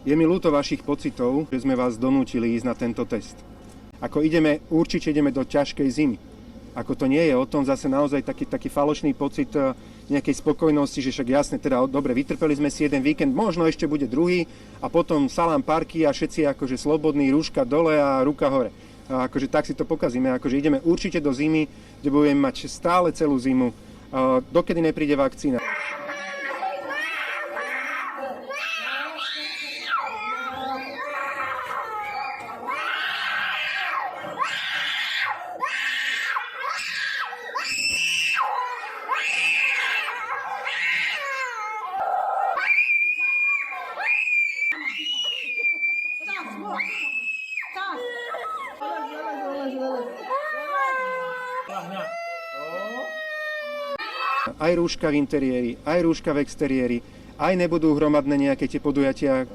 Je mi ľúto vašich pocitov, že sme vás donútili ísť na tento test. Určite ideme do ťažkej zimy. Ako to nie je o tom zase naozaj taký falošný pocit nejakej spokojnosti, že však jasne, teda dobre, vytrpeli sme si jeden víkend, možno ešte bude druhý a potom salám parky a všetci akože slobodní, rúška dole a ruka hore. A akože tak si to pokazíme, akože ideme určite do zimy, kde budeme mať stále celú zimu, dokedy nepríde vakcína. Aj rúška v interiéri, aj rúška v exteriéri, aj nebudú hromadné nejaké tie podujatia,